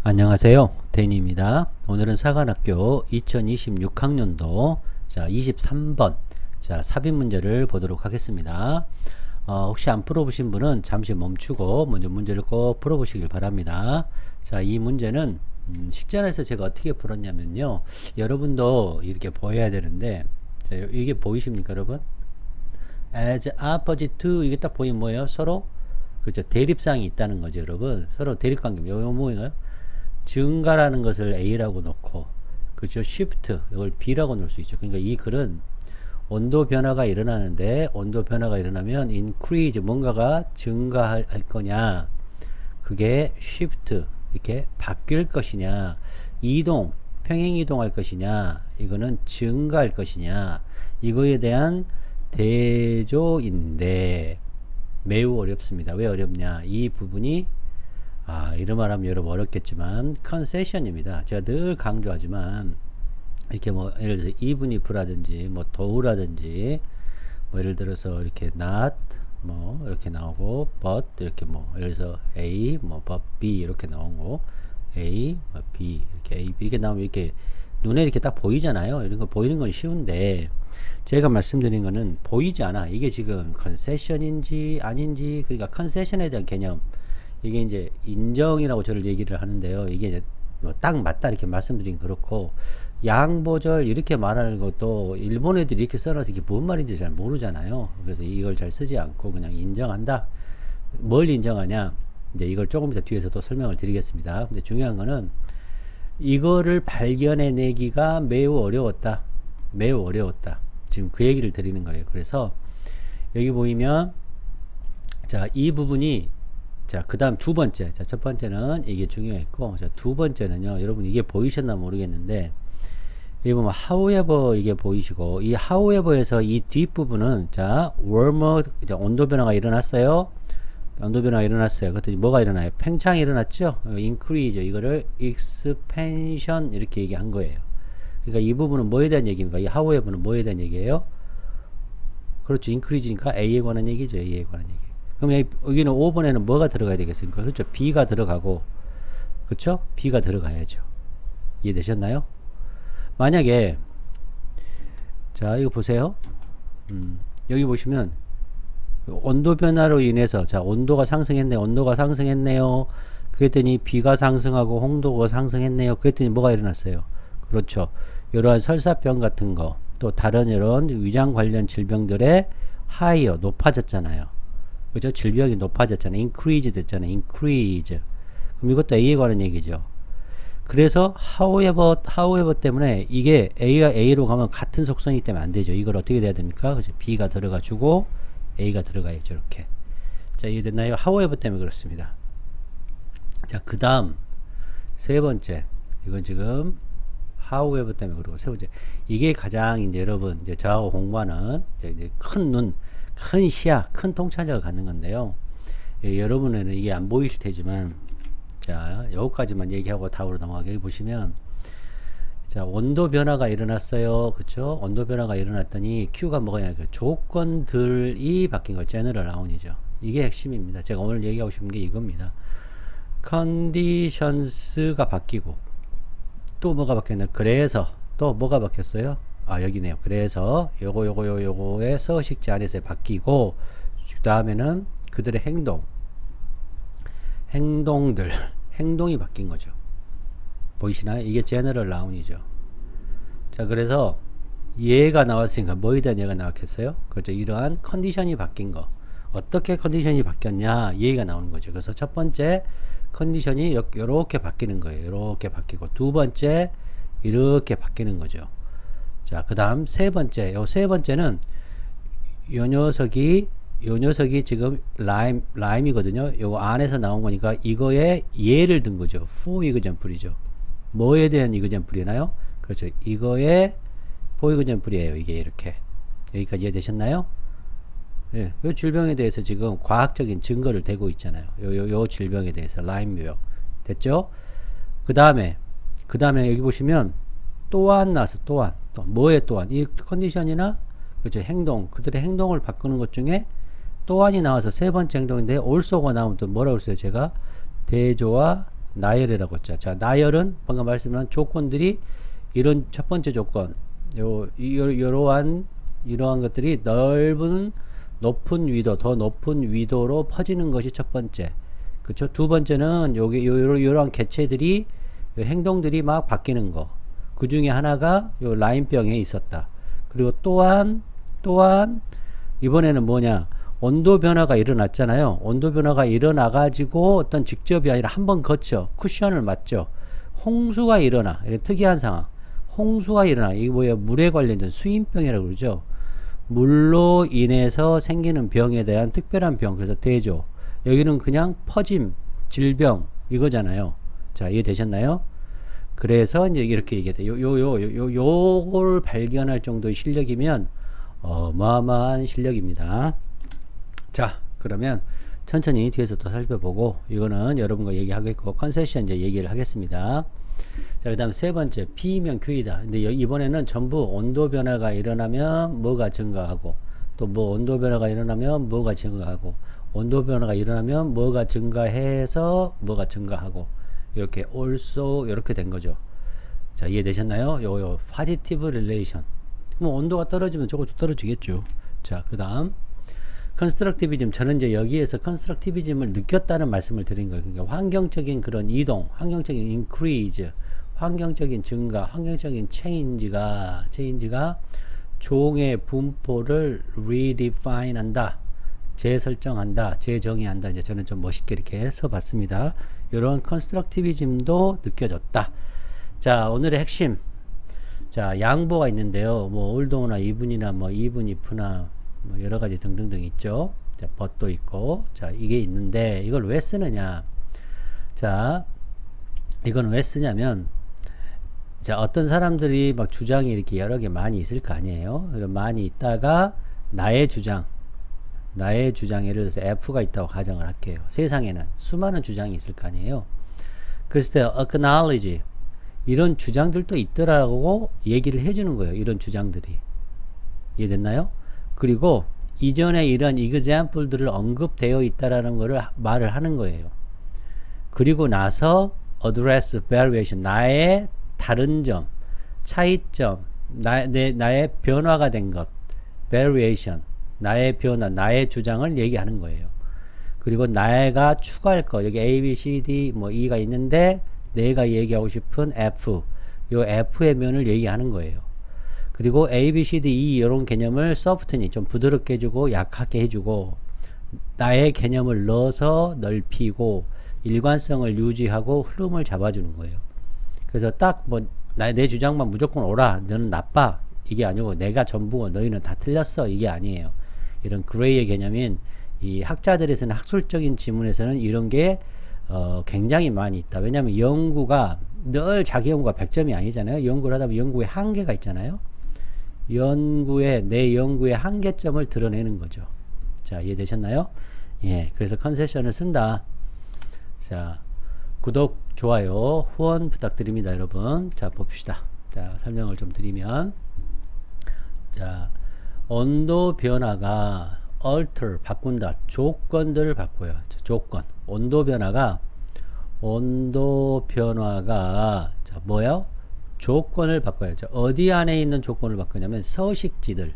안녕하세요. 데니입니다. 오늘은 사관학교 2026학년도 자 23번 자 삽입 문제를 보도록 하겠습니다. 혹시 안 풀어보신 분은 잠시 멈추고 먼저 문제를 꼭 풀어보시길 바랍니다. 자, 이 문제는 식전에서 제가 어떻게 풀었냐면요. 여러분도 이렇게 보여야 되는데 자, 이게 보이십니까 여러분? as opposite to 이게 딱 보이면 뭐예요? 서로 그렇죠. 대립상이 있다는 거죠 여러분. 서로 대립관계. 요거 뭐인가요? 증가라는 것을 A라고 놓고 그렇죠. Shift 이걸 B라고 놓을 수 있죠. 그러니까 이 글은 온도 변화가 일어나는데 온도 변화가 일어나면 increase 뭔가가 증가할 거냐 그게 shift 이렇게 바뀔 것이냐 이동 평행 이동할 것이냐 이거는 증가할 것이냐 이거에 대한 대조인데 매우 어렵습니다. 왜 어렵냐 이 부분이 이런 말 하면 여러분 어렵겠지만 컨세션입니다. 제가 늘 강조하지만 이렇게 뭐 예를 들어서 even if라든지 뭐 though라든지 뭐 예를 들어서 이렇게 not 뭐 이렇게 나오고 but 이렇게 뭐 예를 들어서 A 뭐 but B 이렇게 나오고 A 뭐 B 이렇게 A B 이렇게 나오면 이렇게 눈에 이렇게 딱 보이잖아요. 이런 거 보이는 건 쉬운데 제가 말씀드린 거는 보이지 않아. 이게 지금 컨세션인지 아닌지 그러니까 컨세션에 대한 개념 이게 이제 인정이라고 저를 얘기를 하는데요. 이게 이제 딱 맞다 이렇게 말씀드리긴 그렇고 양보절 이렇게 말하는 것도 일본 애들이 이렇게 써놔서 이게 뭔 말인지 잘 모르잖아요. 그래서 이걸 잘 쓰지 않고 그냥 인정한다. 뭘 인정하냐? 이제 이걸 조금 이따 뒤에서 또 설명을 드리겠습니다. 근데 중요한 거는 이거를 발견해내기가 매우 어려웠다. 매우 어려웠다. 지금 그 얘기를 드리는 거예요. 그래서 여기 보이면 자, 이 부분이 자, 그 다음 두 번째. 자, 첫 번째는 이게 중요했고, 자, 두 번째는요, 여러분 이게 보이셨나 모르겠는데, 여기 보면 however 이게 보이시고, 이 however에서 이 뒷부분은, 자, warmer, 온도 변화가 일어났어요. 온도 변화가 일어났어요. 그랬더니 뭐가 일어나요? 팽창이 일어났죠? increase, 이거를 expansion, 이렇게 얘기한 거예요. 그러니까 이 부분은 뭐에 대한 얘기입니까? 이 however는 뭐에 대한 얘기예요? 그렇죠. increase니까 A에 관한 얘기죠. A에 관한 얘기. 그럼 여기는 5번에는 뭐가 들어가야 되겠습니까? 그렇죠. B가 들어가고, 그렇죠? B가 들어가야죠. 이해되셨나요? 만약에, 자, 이거 보세요. 여기 보시면, 온도 변화로 인해서, 자, 온도가 상승했네요. 온도가 상승했네요. 그랬더니 B가 상승하고 홍도가 상승했네요. 그랬더니 뭐가 일어났어요? 그렇죠. 이러한 설사병 같은 거, 또 다른 이런 위장 관련 질병들의 하이어, 높아졌잖아요. 그죠? 질병이 높아졌잖아요. increase 됐잖아요. increase. 그럼 이것도 A에 관한 얘기죠. 그래서 however 때문에 이게 A가 A로 가면 같은 속성이기 때문에 안 되죠. 이걸 어떻게 돼야 됩니까? 그죠? B가 들어가 주고 A가 들어가야죠. 이렇게. 자, 이해됐나요? however 때문에 그렇습니다. 자, 그 다음 세 번째. 이건 지금 however 때문에 그러고 세 번째. 이게 가장 이제 여러분 이제 저하고 공부하는 이제 큰 눈, 큰 시야, 큰 통찰력을 갖는 건데요. 여러분에는 이게 안 보이실 테지만, 자, 여기까지만 얘기하고 다음으로 넘어가게. 여기 보시면, 자, 온도 변화가 일어났어요. 그쵸? 온도 변화가 일어났더니, Q가 뭐냐, 그 조건들이 바뀐 거, 제너럴 라운이죠. 이게 핵심입니다. 제가 오늘 얘기하고 싶은 게 이겁니다. 컨디션스가 바뀌고, 또 뭐가 바뀌었나? 그래서, 또 뭐가 바뀌었어요? 여기네요. 그래서 요거의 서식 제한에서 바뀌고 그 다음에는 그들의 행동이 바뀐 거죠. 보이시나요? 이게 제너럴 라운이죠. 자, 그래서 얘가 나왔으니까 뭐에 대한 얘가 나왔겠어요? 그렇죠. 이러한 컨디션이 바뀐 거. 어떻게 컨디션이 바뀌었냐? 얘가 나오는 거죠. 그래서 첫 번째 컨디션이 이렇게 바뀌는 거예요. 이렇게 바뀌고 두 번째 이렇게 바뀌는 거죠. 자, 그 다음 세 번째. 요 세 번째는 요 녀석이 지금 라임이거든요. 요거 안에서 나온 거니까 이거에 예를 든 거죠. for example이죠. 뭐에 대한 example이나요? 그렇죠. 이거에 for example이에요. 이게 이렇게. 여기까지 이해되셨나요? 예. 요 질병에 대해서 지금 과학적인 증거를 대고 있잖아요. 요 질병에 대해서 라임병. 됐죠? 그 다음에 여기 보시면 또한 나서 또한 또 뭐에 또한 이 컨디션이나 그죠 행동 그들의 행동을 바꾸는 것 중에 또한이 나와서 세 번째 행동인데 also가 나오면 또 뭐라고 했어요? 제가 대조와 나열이라고 했죠. 자, 나열은 방금 말씀한 조건들이 이런 첫 번째 조건, 이러한 것들이 넓은 높은 위도, 더 높은 위도로 퍼지는 것이 첫 번째. 그쵸? 두 번째는 이러한 개체들이 행동들이 막 바뀌는 거. 그 중에 하나가 요 라인병에 있었다. 그리고 또한 이번에는 뭐냐? 온도 변화가 일어났잖아요. 온도 변화가 일어나 가지고 어떤 직접이 아니라 한번 거쳐 쿠션을 맞죠. 홍수가 일어나. 이런 특이한 상황. 홍수가 일어나. 이게 뭐예요? 물에 관련된 수인병이라고 그러죠. 물로 인해서 생기는 병에 대한 특별한 병. 그래서 대조. 여기는 그냥 퍼짐, 질병 이거잖아요. 자, 이해되셨나요? 그래서 이제 이렇게 얘기해야 돼. 요걸 발견할 정도의 실력이면 어마어마한 실력입니다. 자, 그러면 천천히 뒤에서 또 살펴보고, 이거는 여러분과 얘기하겠고, 컨세션 이제 얘기를 하겠습니다. 자, 그 다음 세 번째, P면 Q이다. 근데 이번에는 전부 온도 변화가 일어나면 뭐가 증가하고, 또 뭐 온도 변화가 일어나면 뭐가 증가하고, 온도 변화가 일어나면 뭐가 증가해서 뭐가 증가하고, 이렇게 also 이렇게 된 거죠. 자, 이해되셨나요? 요 positive relation. 그럼 온도가 떨어지면 저것도 떨어지겠죠. 자, 그 다음 컨스트럭티비즘. 저는 이제 여기에서 컨스트럭티비즘을 느꼈다는 말씀을 드린 거예요. 그러니까 환경적인 그런 이동, 환경적인 increase, 환경적인 증가, 환경적인 change가 종의 분포를 redefine 한다, 재설정한다, 재정의한다. 이제 저는 좀 멋있게 이렇게 써봤습니다. 이런 컨스트럭티비즘도 느껴졌다. 자, 오늘의 핵심. 자, 양보가 있는데요. 뭐 올도나 이분이나 뭐 이분 if나 뭐 여러 가지 등등등 있죠. 자, but도 있고. 자, 이게 있는데 이걸 왜 쓰느냐? 자, 이건 왜 쓰냐면, 자, 어떤 사람들이 막 주장이 이렇게 여러 개 많이 있을 거 아니에요. 그럼 많이 있다가 나의 주장, 예를 들어서 F가 있다고 가정을 할게요. 세상에는 수많은 주장이 있을 거 아니에요. 그랬을 때 acknowledge, 이런 주장들도 있더라고 얘기를 해주는 거예요. 이런 주장들이. 이해됐나요? 그리고 이전에 이런 example들을 언급되어 있다라는 거를 말을 하는 거예요. 그리고 나서 address variation, 나의 다른 점, 차이점, 나의 변화가 된 것, variation, 나의 변화, 나의 주장을 얘기하는 거예요. 그리고 나가 추가할 거, 여기 A, B, C, D, 뭐 E가 있는데 내가 얘기하고 싶은 F, 요 F의 면을 얘기하는 거예요. 그리고 A, B, C, D, E 이런 개념을 소프트니 좀 부드럽게 해주고 약하게 해주고, 나의 개념을 넣어서 넓히고 일관성을 유지하고 흐름을 잡아주는 거예요. 그래서 딱 뭐 내 주장만 무조건 옳아, 너는 나빠, 이게 아니고 내가 전부고 너희는 다 틀렸어, 이게 아니에요. 이런 그레이의 개념인 이 학자들에서는, 학술적인 지문에서는 이런 게 굉장히 많이 있다. 왜냐하면 연구가 늘 자기 연구가 100점이 아니잖아요. 연구를 하다 보면 연구에 한계가 있잖아요. 내 연구의 한계점을 드러내는 거죠. 자, 이해되셨나요? 예, 그래서 컨세션을 쓴다. 자, 구독, 좋아요, 후원 부탁드립니다, 여러분. 자, 봅시다. 자, 설명을 좀 드리면, 자, 온도 변화가 alter, 바꾼다. 조건들을 바꿔요. 자, 조건. 온도 변화가 자, 뭐요? 조건을 바꿔요. 자, 어디 안에 있는 조건을 바꾸냐면 서식지들.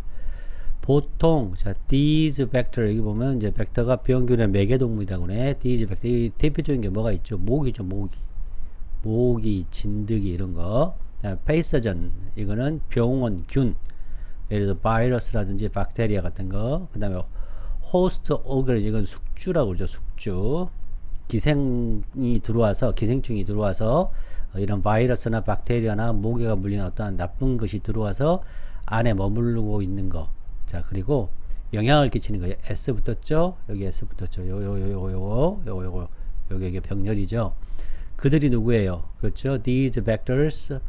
보통, 자, these vector, 여기 보면 이제 벡터가 병균의 매개동물이라고 하네. these vector. 이 대표적인 게 뭐가 있죠? 모기죠, 모기, 진드기, 이런 거. pathogen, 이거는 병원, 균. 예를 들어 바이러스라든지 박테리아 같은 거. 그 다음에 host organism, 이건 숙주라고 그러죠. 숙주. 기생충이 들어와서 이런 바이러스나 박테리아나 모기가 물린 어떠한 나쁜 것이 들어와서 안에 머무르고 있는 거. 자, 그리고 영향을 끼치는 거예요. S 붙었죠? 여기 S 붙었죠. 여기 병렬이죠. 그들이 누구예요? 그렇죠? These vectors,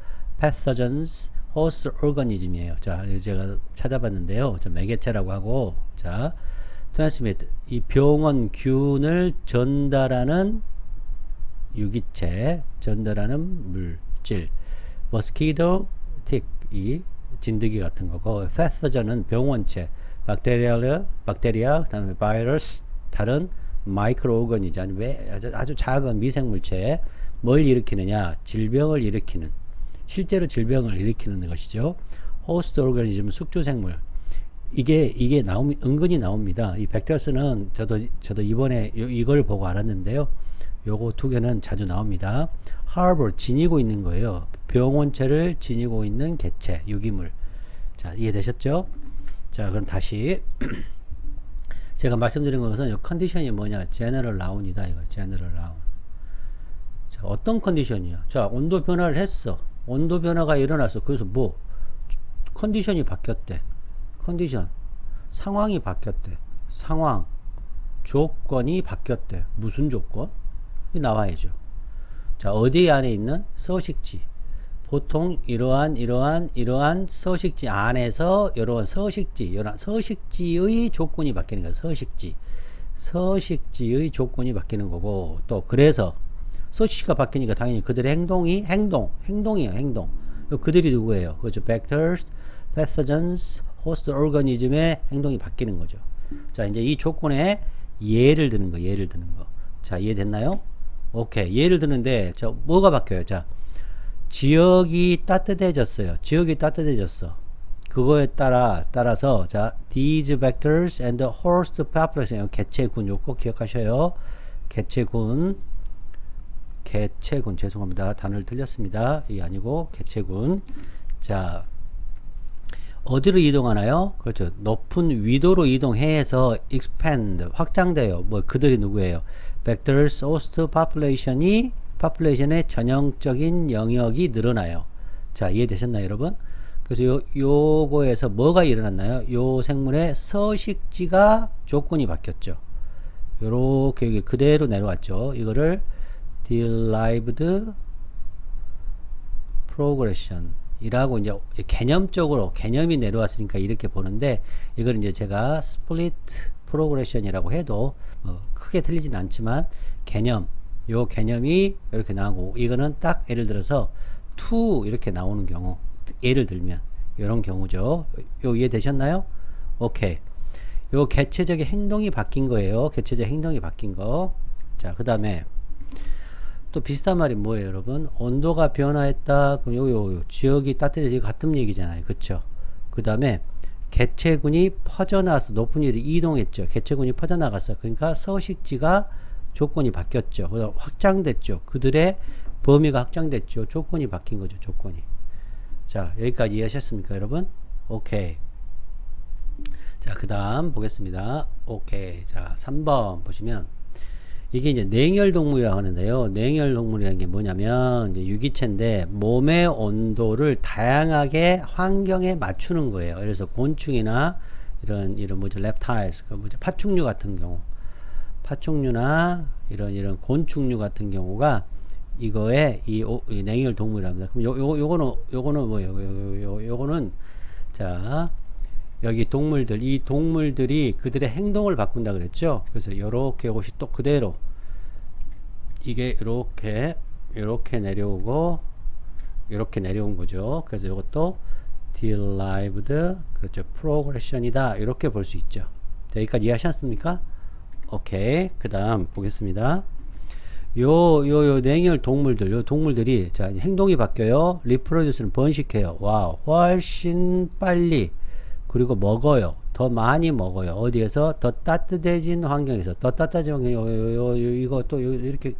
pathogens, host organism이에요. 자, 제가 찾아봤는데요. 매개체라고 하고, 자, transmit, 이 병원균을 전달하는 유기체, 전달하는 물질, mosquito, tick, 이 진드기 같은 거고, pathogen은 병원체, 박테리아, 그다음에 바이러스, 다른 마이크로 오거니즘, 아주 작은 미생물체, 뭘 일으키느냐? 질병을 일으키는, 실제로 질병을 일으키는 것이죠. 호스트 오르가니즘, 숙주생물. 이게 은근히 나옵니다. 이 벡터스는 저도 이번에 이걸 보고 알았는데요. 요거 두 개는 자주 나옵니다. harbor, 지니고 있는 거예요. 병원체를 지니고 있는 개체, 유기물. 자, 이해되셨죠? 자, 그럼 다시 제가 말씀드린 것은 이 컨디션이 뭐냐? general noun이다. 이거 general noun. 자, 어떤 컨디션이야? 자, 온도 변화를 했어. 온도 변화가 일어났어. 그래서 뭐? 컨디션이 바뀌었대. 컨디션. 상황이 바뀌었대. 상황. 조건이 바뀌었대. 무슨 조건? 이 나와야죠. 자, 어디 안에 있는? 서식지. 보통 이러한 서식지 안에서 이러한 서식지의 조건이 바뀌는 거야. 서식지의 조건이 바뀌는 거고, 또 그래서 서식지가 바뀌니까 당연히 그들의 행동이에요. 그들이 누구예요? 그죠? vectors, pathogens, host organism의 행동이 바뀌는 거죠. 자, 이제 이 조건에 예를 드는 거. 자, 이해됐나요? 오케이. 예를 드는데, 자, 뭐가 바뀌어요? 자, 지역이 따뜻해졌어요. 그거에 따라서, 자, these vectors and the host population, 개체군, 요거 기억하셔요. 개체군, 죄송합니다. 단어를 틀렸습니다. 이게 아니고, 개체군. 자, 어디로 이동하나요? 그렇죠. 높은 위도로 이동해서 expand, 확장돼요. 뭐, 그들이 누구예요? vectors, host population의 전형적인 영역이 늘어나요. 자, 이해되셨나요, 여러분? 그래서 요거에서 뭐가 일어났나요? 요 생물의 서식지가 조건이 바뀌었죠. 요렇게 여기 그대로 내려왔죠. 이거를 derived progression 이라고 이제 개념적으로 개념이 내려왔으니까 이렇게 보는데, 이걸 이제 제가 split progression이라고 해도 크게 틀리진 않지만 요 개념이 이렇게 나오고, 이거는 딱 예를 들어서 to 이렇게 나오는 경우, 예를 들면 이런 경우죠. 요 이해되셨나요? 오케이. 요 개체적인 행동이 바뀐 거예요. 자, 그 다음에 또 비슷한 말이 뭐예요, 여러분? 온도가 변화했다. 그럼 요 지역이 따뜻해지고 같은 얘기잖아요. 그쵸? 그 다음에 개체군이 퍼져나와서 높은 위로 이동했죠. 개체군이 퍼져나갔어. 그러니까 서식지가 조건이 바뀌었죠. 그래서 확장됐죠. 그들의 범위가 확장됐죠. 조건이 바뀐 거죠. 자, 여기까지 이해하셨습니까, 여러분? 오케이. 자, 그 다음 보겠습니다. 오케이. 자, 3번 보시면, 이게 이제 냉혈동물이라고 하는데요. 냉혈동물이라는 게 뭐냐면, 이제 유기체인데, 몸의 온도를 다양하게 환경에 맞추는 거예요. 그래서 곤충이나, 이런 뭐죠, 랩타일스, 파충류 같은 경우. 파충류나, 이런 곤충류 같은 경우가, 이거에, 이 냉혈동물이랍니다. 그럼 요거는 뭐예요? 요거는, 자, 여기 동물들, 이 동물들이 그들의 행동을 바꾼다 그랬죠. 그래서 요렇게 옷이 또 그대로 이게 요렇게 내려오고 요렇게 내려온 거죠. 그래서 요것도 derived, 그렇죠, progression이다, 이렇게 볼 수 있죠. 자, 여기까지 이해하셨습니까? 오케이. 그 다음 보겠습니다. 요 냉혈 동물들, 요 동물들이, 자, 행동이 바뀌어요. 리프로듀스는 번식해요. 와우, 훨씬 빨리. 그리고 먹어요. 더 많이 먹어요. 어디에서? 더 따뜻해진 환경에서. 더 따뜻해진 환경, 이거 또 이렇게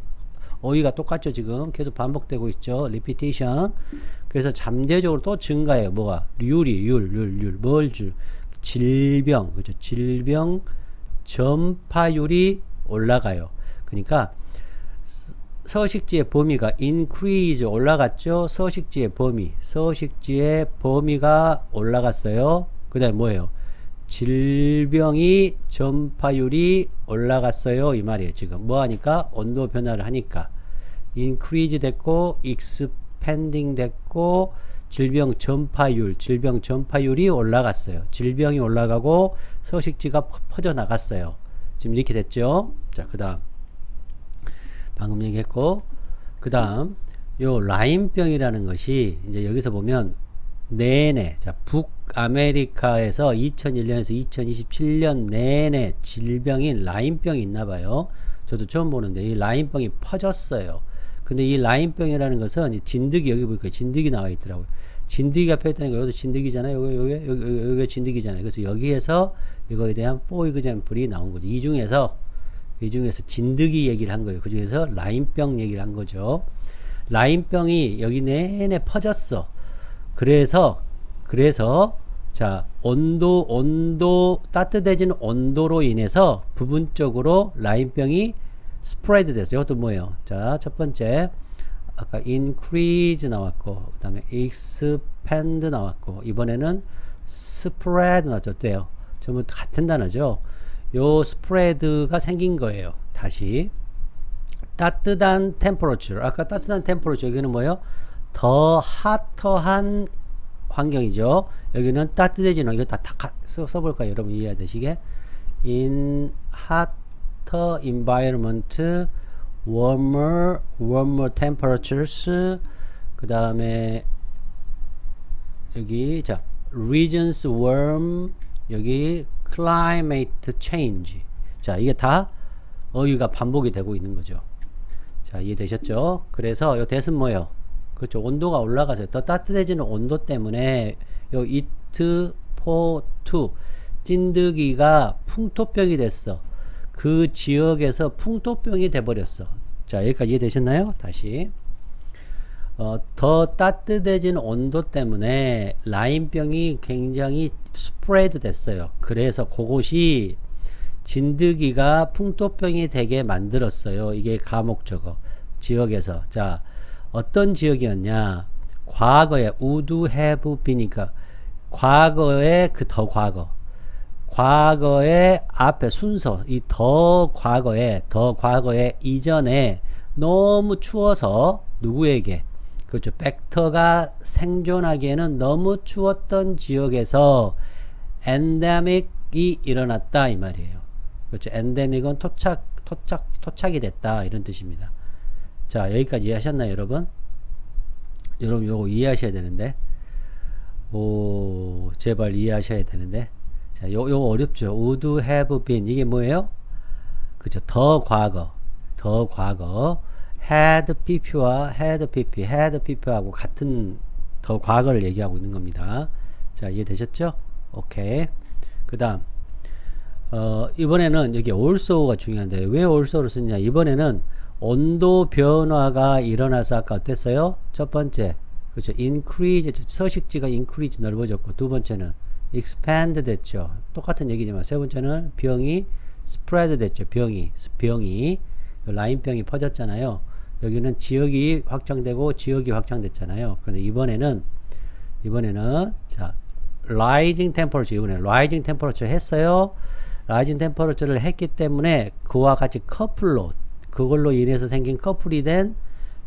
어휘가 똑같죠. 지금 계속 반복되고 있죠. 리피테이션. 그래서 잠재적으로 또 증가해요. 뭐가? 뭘 줄? 질병. 그죠? 질병 전파율이 올라가요. 그러니까 서식지의 범위가 increase, 올라갔죠. 서식지의 범위가 올라갔어요. 그 다음에 뭐예요? 질병이 전파율이 올라갔어요, 이 말이에요. 지금 뭐 하니까? 온도 변화를 하니까 increase 됐고 expanding 됐고 질병 전파율이 올라갔어요. 질병이 올라가고 서식지가 퍼져나갔어요. 지금 이렇게 됐죠. 자, 그 다음 방금 얘기했고, 그 다음 요 라임병이라는 것이 이제 여기서 보면 내내, 자, 북아메리카에서 2001년에서 2027년 내내 질병인 라임병이 있나봐요. 저도 처음 보는데 이 라임병이 퍼졌어요. 근데 이 라인병이라는 것은 이 진드기 여기 보니까 진드기 나와 있더라고요. 진드기가 펴있다는 거, 여기도 진드기잖아요. 여기가 진드기잖아요. 그래서 여기에서 이거에 대한 for example이 나온 거죠. 이 중에서 진드기 얘기를 한 거예요. 그 중에서 라인병 얘기를 한 거죠. 라인병이 여기 내내 퍼졌어. 그래서 자, 따뜻해지는 온도로 인해서 부분적으로 라인병이 스프레드 됐어요. 이것도 뭐예요? 자, 첫 번째, 아까 increase 나왔고, 그 다음에 expand 나왔고, 이번에는 spread 나왔죠. 어때요? 전부 같은 단어죠. 요 spread가 생긴 거예요. 다시. 따뜻한 temperature. 아까 따뜻한 temperature. 여기는 뭐예요? 더 핫한 환경이죠. 여기는 따뜻해지는, 이거 다 써볼까요? 여러분 이해되시게. In hotter environment, warmer temperatures. 그 다음에 여기 자 regions warm, 여기 climate change. 자, 이게 다 어휘가 반복이 되고 있는 거죠. 자, 이해되셨죠? 그래서 요 대은 뭐예요? 그렇죠. 온도가 올라가서 더 따뜻해지는 온도 때문에 요 it for two 찐득이가 풍토병이 됐어. 그 지역에서 풍토병이 돼버렸어. 자, 여기까지 이해되셨나요? 다시. 더 따뜻해진 온도 때문에 라인병이 굉장히 스프레드 됐어요. 그래서 그곳이 진드기가 풍토병이 되게 만들었어요. 이게 가목적어 지역에서. 자, 어떤 지역이었냐? 과거에 would have beeni까 과거에 그 더 과거의 앞에 순서 이 더 과거에 이전에 너무 추워서 누구에게 그렇죠. 벡터가 생존하기에는 너무 추웠던 지역에서 엔데믹이 일어났다 이 말이에요. 그렇죠. 엔데믹은 토착이 됐다 이런 뜻입니다. 자, 여기까지 이해하셨나요, 여러분? 여러분 요거 이해하셔야 되는데. 오, 제발 이해하셔야 되는데. 자, 요거 어렵죠. would have been 이게 뭐예요? 그렇죠. 더 과거. had pp하고 같은 더 과거를 얘기하고 있는 겁니다. 자, 이해되셨죠? 오케이. 그 다음 이번에는 여기 also가 중요한데 왜 also를 쓰냐? 이번에는 온도 변화가 일어나서 아까 어땠어요? 첫 번째 그렇죠. increase 서식지가 increase 넓어졌고 두 번째는 expand 됐죠. 똑같은 얘기지만 세 번째는 병이 spread 됐죠. 병이 라인병이 퍼졌잖아요. 여기는 지역이 확장되고 지역이 확장됐잖아요. 그런데 이번에는 자 rising temperature 이번에 rising temperature 했어요. rising temperature를 했기 때문에 그와 같이 커플로 그걸로 인해서 생긴 커플이 된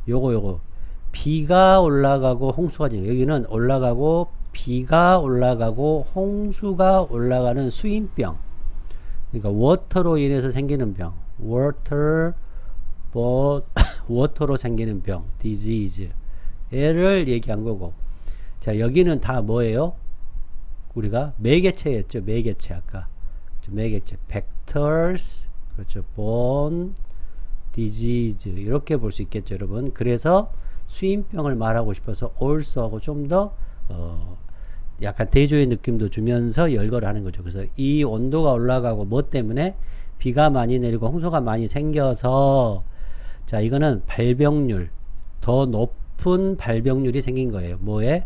요거 비가 올라가고 홍수가 지는 여기는 올라가고 비가 올라가고 홍수가 올라가는 수인병 그러니까 워터로 인해서 생기는 병 워터로 생기는 병 disease 얘를 얘기한 거고 자 여기는 다 뭐예요? 우리가 매개체였죠. 매개체 아까 매개체 vectors 그렇죠. borne disease 이렇게 볼 수 있겠죠 여러분. 그래서 수인병을 말하고 싶어서 also 하고 좀 더 약간 대조의 느낌도 주면서 열거를 하는 거죠. 그래서 이 온도가 올라가고 뭐 때문에 비가 많이 내리고 홍수가 많이 생겨서 자 이거는 발병률 더 높은 발병률이 생긴 거예요. 뭐에?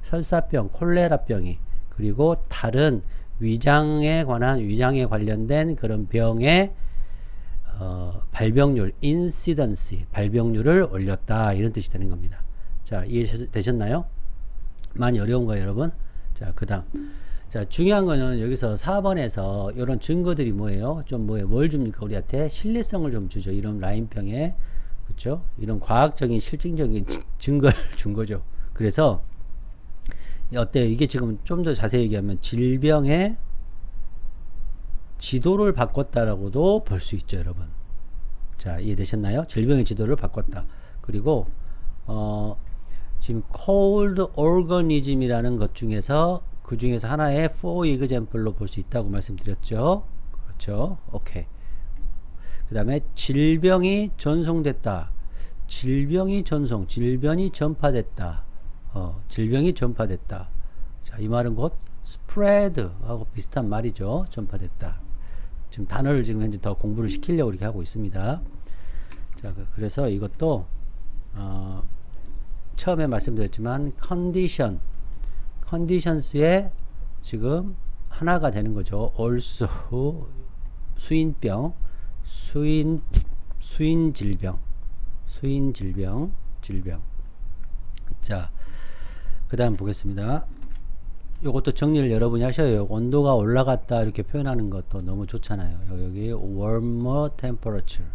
설사병, 콜레라병이 그리고 다른 위장에 관련된 그런 병의 발병률, 인시던시, 발병률을 올렸다 이런 뜻이 되는 겁니다. 자 이해되셨나요? 많이 어려운 거예요 여러분. 자 그 다음 자 중요한 거는 여기서 4번에서 이런 증거들이 뭐예요? 뭘 줍니까? 우리한테 신뢰성을 좀 주죠. 이런 라인병에 그렇죠? 이런 과학적인 실증적인 증거를 준 거죠. 그래서 어때요? 이게 지금 좀 더 자세히 얘기하면 질병의 지도를 바꿨다라고도 볼 수 있죠 여러분. 자 이해되셨나요? 질병의 지도를 바꿨다. 그리고 지금 cold organism이라는 것 중에서 그 중에서 하나의 for example로 볼 수 있다고 말씀드렸죠. 그렇죠. 오케이. 그 다음에 질병이 전송됐다. 질병이 전송, 질병이 전파됐다. 질병이 전파됐다. 자, 이 말은 곧 spread하고 비슷한 말이죠. 전파됐다. 지금 단어를 지금 현재 더 공부를 시키려고 이렇게 하고 있습니다. 자, 그래서 이것도 처음에 말씀드렸지만 conditions의 지금 하나가 되는 거죠. also 수인병, 수인질병. 자, 그 다음 보겠습니다. 요것도 정리를 여러분이 하셔요. 온도가 올라갔다 이렇게 표현하는 것도 너무 좋잖아요. 여기 warmer temperature.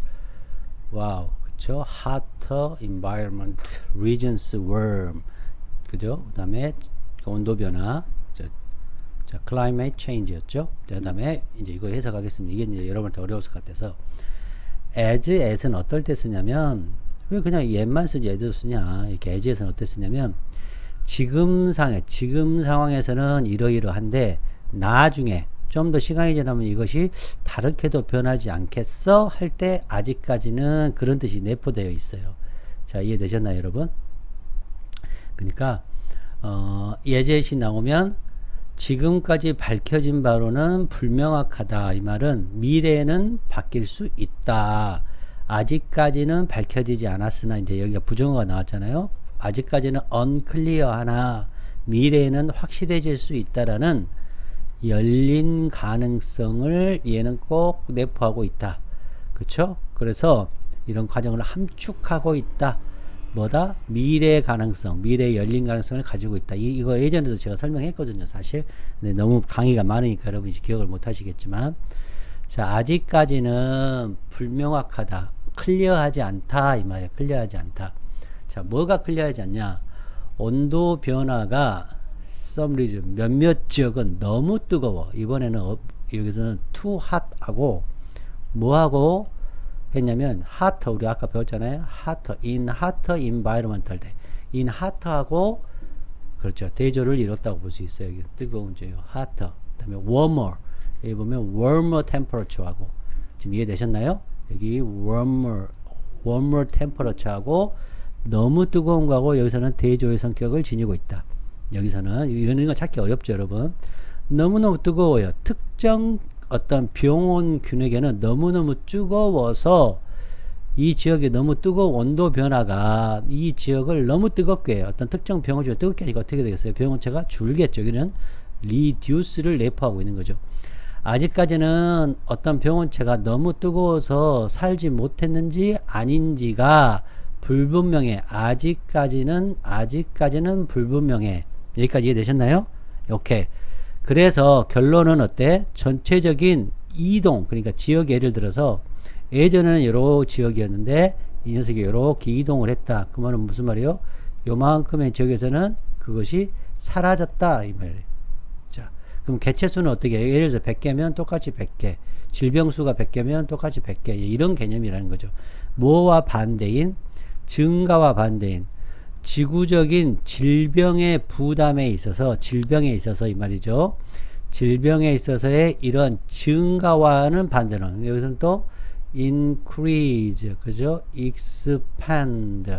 와우, 그쵸? hotter environment regions warm. 그죠? 그 다음에 온도 변화. 자, climate change였죠? 그 다음에 이제 이거 해석하겠습니다. 이게 이제 여러분한테 어려웠을 것 같아서. as는 어떨 때 쓰냐면, 왜 그냥 얘만 쓰지 as도 쓰냐? 이렇게 as에서는 어때 쓰냐면, 지금 상황에서는 이러이러한데, 나중에, 좀 더 시간이 지나면 이것이 다르게도 변하지 않겠어? 할 때, 아직까지는 그런 뜻이 내포되어 있어요. 자, 이해되셨나요, 여러분? 그러니까, 예제시 나오면, 지금까지 밝혀진 바로는 불명확하다. 이 말은 미래는 바뀔 수 있다. 아직까지는 밝혀지지 않았으나 이제 여기가 부정어가 나왔잖아요. 아직까지는 unclear 하나 미래에는 확실해질 수 있다라는 열린 가능성을 얘는 꼭 내포하고 있다. 그렇죠? 그래서 이런 과정을 함축하고 있다. 뭐다? 미래 가능성, 미래 열린 가능성을 가지고 있다. 이거 예전에도 제가 설명했거든요, 사실. 근데 너무 강의가 많으니까 여러분이 기억을 못 하시겠지만. 자, 아직까지는 불명확하다. 클리어하지 않다. 이 말이에요. 클리어하지 않다. 자, 뭐가 클리어하지 않냐? 온도 변화가 some region, 몇몇 지역은 너무 뜨거워. 이번에는 여기서는 too hot 하고 뭐하고 했냐면 hotter, 우리 아까 배웠잖아요. hotter, in hotter environmental 때 in hotter하고 그렇죠. 대조를 이뤘다고 볼 수 있어요. 여기 뜨거운 죄요. hotter. 그 다음에 warmer. 여기 보면 warmer temperature하고 지금 이해되셨나요? 여기 warmer temperature하고 너무 뜨거운 거하고 여기서는 대조의 성격을 지니고 있다. 여기서는 이런 거 찾기 어렵죠, 여러분. 너무너무 뜨거워요. 특정 어떤 병원 균에게는 너무너무 뜨거워서 이 지역에 너무 뜨거운 온도 변화가 이 지역을 너무 뜨겁게 어떤 특정 병원 중에 뜨겁게 하니까 어떻게 되겠어요? 병원체가 줄겠죠. 여기는 reduce를 내포하고 있는 거죠. 아직까지는 어떤 병원체가 너무 뜨거워서 살지 못했는지 아닌지가 불분명해. 아직까지는 불분명해. 여기까지 이해되셨나요? 오케이. 그래서 결론은 어때? 전체적인 이동, 그러니까 지역 예를 들어서 예전에는 여러 지역이었는데 이 녀석이 이렇게 이동을 했다. 그 말은 무슨 말이에요? 요만큼의 지역에서는 그것이 사라졌다. 이 말이에요. 자, 그럼 개체수는 어떻게 해요? 예를 들어서 100개면 똑같이 100개. 질병수가 100개면 똑같이 100개. 이런 개념이라는 거죠. 뭐와 반대인? 증가와 반대인. 지구적인 질병의 부담에 있어서 이 말이죠. 질병에 있어서의 이런 증가와는 반대로 여기서는 또 increase, 그죠? expand,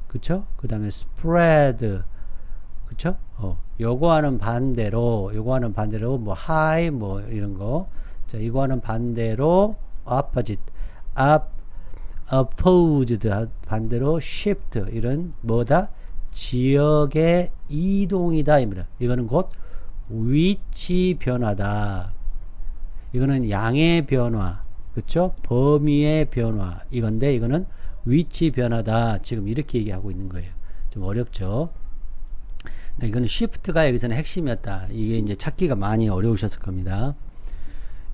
그쵸? 그 다음에 spread, 그쵸? 요거와는 반대로 뭐 high 뭐 이런 거. 자, 이거와는 반대로 opposite, opposed 반대로 shift 이런 뭐다? 지역의 이동이다 입니다. 이거는 곧 위치 변화다. 이거는 양의 변화, 그쵸? 범위의 변화 이건데 이거는 위치 변화다. 지금 이렇게 얘기하고 있는 거예요. 좀 어렵죠? 이거는 shift가 여기서는 핵심이었다. 이게 이제 찾기가 많이 어려우셨을 겁니다.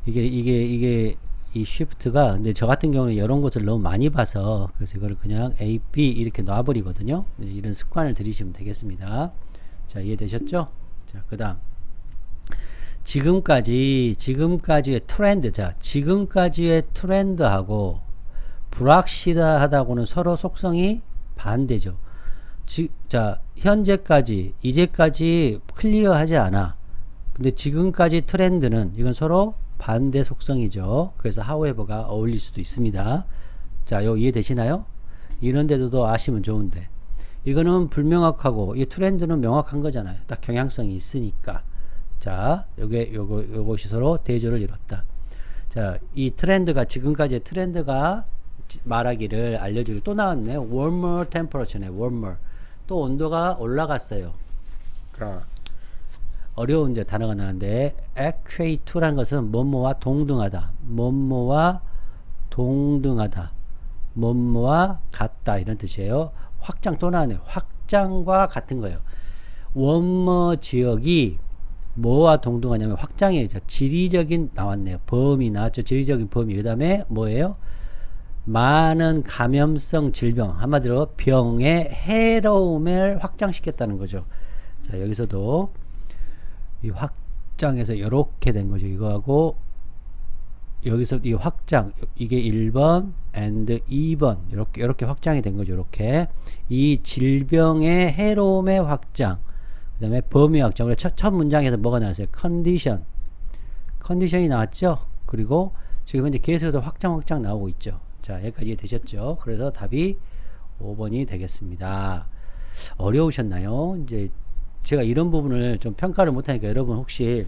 이게 이 shift가 근데 저 같은 경우는 이런 것을 너무 많이 봐서 그래서 이거를 그냥 A, B 이렇게 놔버리거든요. 이런 습관을 들이시면 되겠습니다. 자, 이해되셨죠? 자, 그 다음 지금까지의 트렌드. 자, 지금까지의 트렌드하고 불확실하다고는 서로 속성이 반대죠. 자, 현재까지 이제까지 클리어하지 않아. 근데 지금까지 트렌드는 이건 서로 반대 속성이죠. 그래서 however가 어울릴 수도 있습니다. 자, 요 이해되시나요? 이런 데도 아시면 좋은데, 이거는 불명확하고 이 트렌드는 명확한 거잖아요. 딱 경향성이 있으니까. 자, 요것이 서로 대조를 이뤘다. 자, 이 트렌드가, 지금까지의 트렌드가 말하기를 알려주길 또 나왔네. warmer temperature네. warmer. 또 온도가 올라갔어요. 자, 어려운 이제 단어가 나왔는데, equate to라는 것은 뭐뭐와 동등하다, 뭐뭐와 동등하다, 뭐뭐와 같다, 이런 뜻이에요. 확장 또 나왔네요. 확장과 같은 거예요. 원머 지역이 뭐와 동등하냐면 확장이에요. 지리적인 나왔네요. 범위 나왔죠. 지리적인 범위. 그 다음에 뭐예요? 많은 감염성 질병, 한마디로 병의 해로움을 확장시켰다는 거죠. 자, 여기서도 이 확장에서 이렇게 된 거죠. 이거하고 여기서 이 확장, 이게 1번 and 2번 이렇게 확장이 된 거죠. 이렇게 이 질병의 해로움의 확장, 그 다음에 범위 확장. 우리 첫 문장에서 뭐가 나왔어요? 컨디션이 나왔죠. 그리고 지금 현재 계속해서 확장 나오고 있죠. 자, 여기까지 되셨죠? 그래서 답이 5번이 되겠습니다. 어려우셨나요? 이제 제가 이런 부분을 좀 평가를 못하니까 여러분 혹시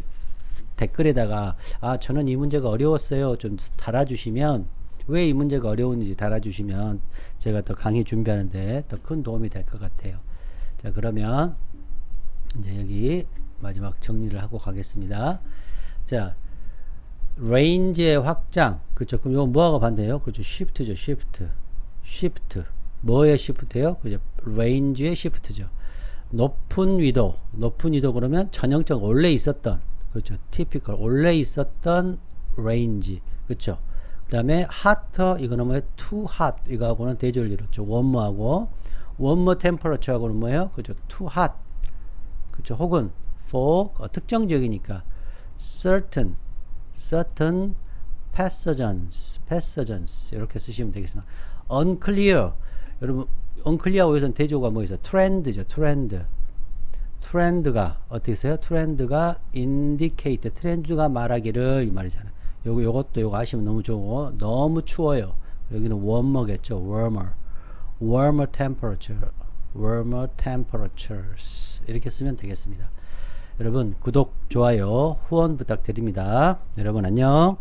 댓글에다가 저는 이 문제가 어려웠어요 좀 달아주시면, 왜 이 문제가 어려운지 달아주시면 제가 더 강의 준비하는데 더 큰 도움이 될 것 같아요. 자, 그러면 이제 여기 마지막 정리를 하고 가겠습니다. 자, 레인지의 확장, 그렇죠. 그럼 이거 뭐하고 반대예요? 그렇죠. 시프트죠. 시프트 뭐의 시프트예요? 그죠. 레인지의 시프트죠. 높은 위도 그러면 전형적 원래 있었던, 그렇죠. typical 원래 있었던 range, 그렇죠. 그 다음에 hotter, 이거는 뭐예요? too hot, 이거하고는 대조를 이뤘죠. warm하고 warmer temperature하고는 뭐예요? 그렇죠. too hot, 그렇죠. 혹은 for 특정적이니까 certain pathogens 이렇게 쓰시면 되겠습니다. unclear, 여러분 unclear하고 여기서는 대조가 뭐 있어요? trend죠. 트렌드가 어떻게 써요? 트렌드가 indicate, 트렌드가 말하기를, 이 말이잖아요. 요것도 아시면 너무 좋고, 너무 추워요. 여기는 warmer겠죠. warmer temperatures 이렇게 쓰면 되겠습니다. 여러분 구독, 좋아요, 후원 부탁드립니다. 여러분 안녕.